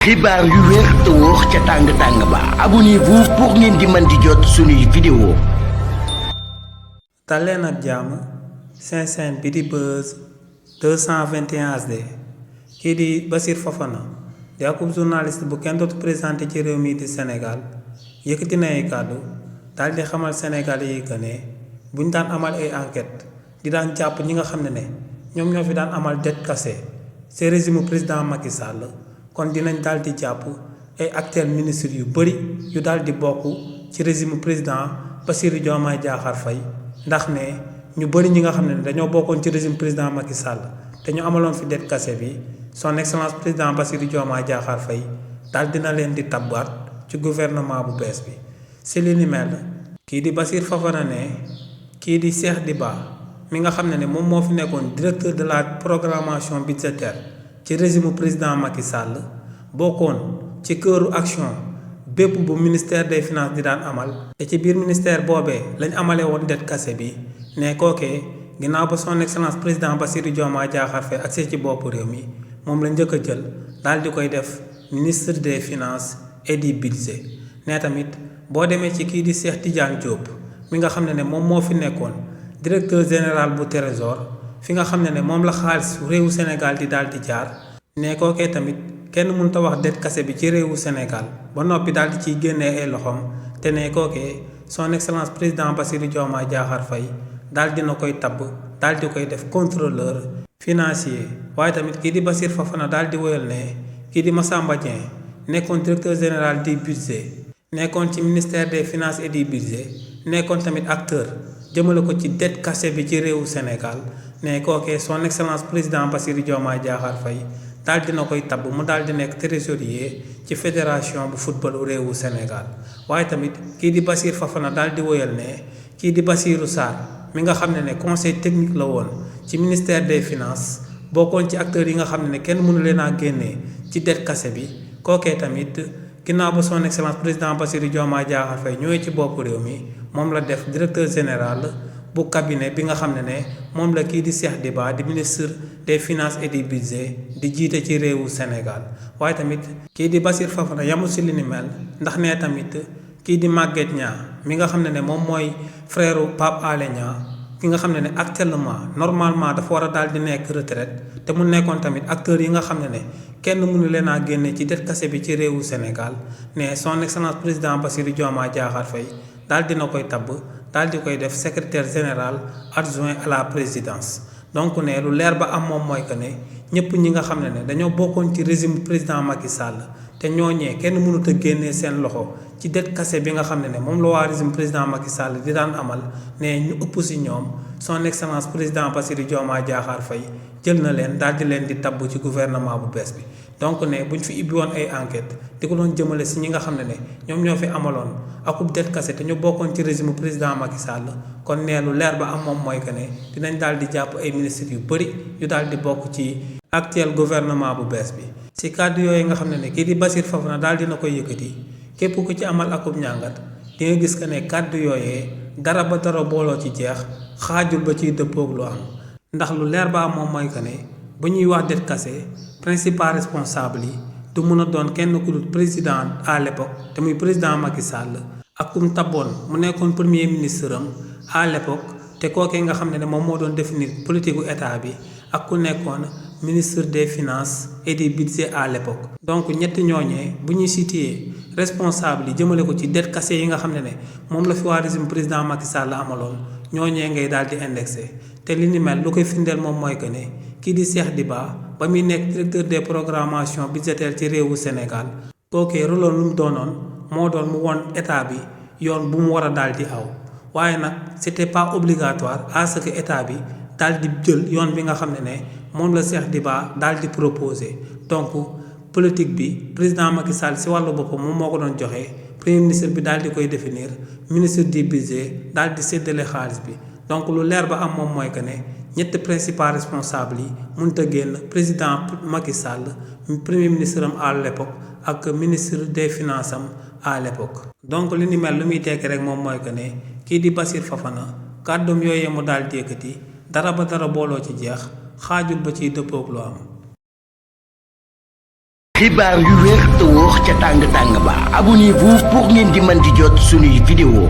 xibaar yu wér te wóor ca tàng ba abonnez-vous pour ngeen di mën di jot suñuy vidéo. daleen ak jàmm seen chaîne bi di Buzz 221 HD kii di Bassirou Fofana di akub journaliste bu kenn dootu présenté ci réew mi di Sénégal yëkkati na ay kàddu daal di xamal Sénégalais yi que ne buñ daan amal ay enquête di daan jàpp ñi nga xam ne ñoom ñoo fi daan amal dette cassée ci régime président Macky Sall kon dinañ daal di jàpp ay acteurs ministres yu bëri yu daal di bokk ci régime président Bassirou Diomaye Diakhar Faye ndax ne ñu bëri ñi nga xam ne dañoo bokkoon ci régime président Macky Sall te ñu amaloon fi dette cassée bi son excellence président Bassirou Diomaye Diakhar Faye daal dina leen di tabbaat ci gouvernement bu bees bi. si li ni mel kii di Bassirou Fofana ne kii di Cheikh Diba mi nga xam ne moom moo fi nekkoon directeur de la programmation budgétaire ci régime président Macky Sall bokkoon ci këru action bépp bu ministère des finances di daan amal te ci biir ministère boobee lañ amale woon dette cassée bi ne kookee ginnaaw ba son excellence président Bassirou Diomaye Diakhar Faye accès ci bopp réew mi moom la njëkk a jël daal di koy def ministre des finances et du budget ne tamit boo demee ci kii di Cheikh Tidiane Diop mi nga xam ne moom moo fi nekkoon directeur général bu trésor fi nga xam ne moom la xaalis réewu Sénégal di daal di jaar ne kookee tamit kenn mënut a wax dette cassée bi ci réewu Sénégal ba noppi daal di ciy génnee ay loxoom te ne kookee son excellence président Bassirou Diomaye Diakhar Faye daal dina koy tabb daal di koy def contrôleur financier. waaye tamit kii di Bassirou Fofana daal di woyal ne kii di Massamba Dieng nekkoon directeur général du budget nekkoon ci ministère des finances et du budget nekkoon tamit acteur jëmale ko ci dette cassée bi ci réewu Sénégal ne kookee son excellence président Bassirou Diomaye Diakhar Faye daal dina koy tabb mu daal di nekk trésorier ci fédération bu football réewu Sénégal. waaye tamit kii di Bassirou Fofana daal di woyal ne kii di Bassirou Sarr mi nga xam ne conseil technique la woon ci ministère des finances bokkoon ci acteurs yi nga xam ne kenn mënu leen a génnee ci dette cassée bi kookee tamit ginnaaw ba son excellence président Bassirou Diomaye Diakhar Faye ñëwee ci bopp réew mi moom la def directeur général bu cabinet bi nga xam ne moom la kii di Cheikh Diba di ministre des finances et du budget di jiite ci réewu Sénégal. waaye tamit kii di Bassirou Fofana yamul si li ni mel ndax ne tamit kii di Maguette Niang mi nga xam ne moom mooy frère Pape Alé Niang ki nga xam ne actuellement normalement dafa war a daal di nekk retraite te mu nekkoon tamit acteurs yi nga xam ne kenn mënu leen a génne ci dette cassée bi ci réewu Sénégal ne son excellence président Bassirou Diomaye Diakhar Faye daal dina koy tabb daal di koy def secrétaire général adjoint à la présidence. donc ne lu leer ba am moom mooy que ne ñëpp ñi nga xam ne dañoo bokkoon ci régime président Macky Sall te ñooñee kenn mënut a génnee seen loxo ci dette cassée bi nga xam ne moom la waa régime président Macky Sall di daan amal ne ñu ëpp si ñoom son excellence président Bassirou Diomaye Diakhar Faye jël na leen daal di leen di tabb ci gouvernement bu bees bi. donc ne buñ fi ibbi woon ay enquête di ko doon jëmale si ñi nga xam ne ñoom ñoo fi amaloon akub dette cassée te ñu bokkoon ci régime président Macky Sall kon ne lu leer ba am moom mooy que ne dinañ daal di jàpp ay ministres yu bëri yu daal di bokk ci actuel gouvernement bu bees bi. si kàddu yooyu nga xam ne kii di Bassirou Fofana daal dina koy yëkkati képp ku ci amal akub ñàngat di nga gis que ne kàddu yooyee dara ba dara booloo ci jeex xaajul ba ciy dëppoog lu am ndax lu leer ba am moom mooy que ne bu ñuy wax dette cassée principal responsable yi du mun a doon kenn ku dul président à l'époque te muy président Macky Sall ak kum tabboon mu nekkoon premier ministre am à l'époque te kookee nga xam ne moom moo doon définir politique gu état bi ak ku nekkoon ministre des finances et du budget à l'époque. donc ñetti ñooñee bu ñuy situé responsable yi jëmale ko ci dette cassée yi nga xam ne moom la fi waa régime président Macky Sall amaloon ñooñee ngay daal di indexé te li ni mel lu koy firndeel moom mooy que ne kii di Cheikh Diba ba muy nekk directeur des programmation budgétaire ci réewu Sénégal kookee rôle lu mu doonoon moo doon mu won état bi yoon bu mu war a daal di aw waaye nag c'était pas obligatoire à ce que état bi daal di jël yoon bi nga xam ne moom la Cheikh Diba daal di proposé. donc politique bi président Macky Sall si wàllu boppam moom moo ko doon joxe premier ministre bi daal di koy définir ministre du budget daal di séddale xaalis bi. donc lu leer ba am moom mooy que ne ñetti principal responsable yi mënut a génn président Macky Sall premier ministre am à l'époque ak ministre des finances am à l'époque. donc li ni mel lu muy tekki rek moom mooy que ne kii di Bassirou Fofana kàddum yooyee mu daal di yëkkati dara ba dara booloo ci jeex xaajul ba ciy dëppoog lu am. xibaar yu wér te wóor ca tàng tàng ba abonnez-vous pour ngeen di mën di jot suñuy vidéo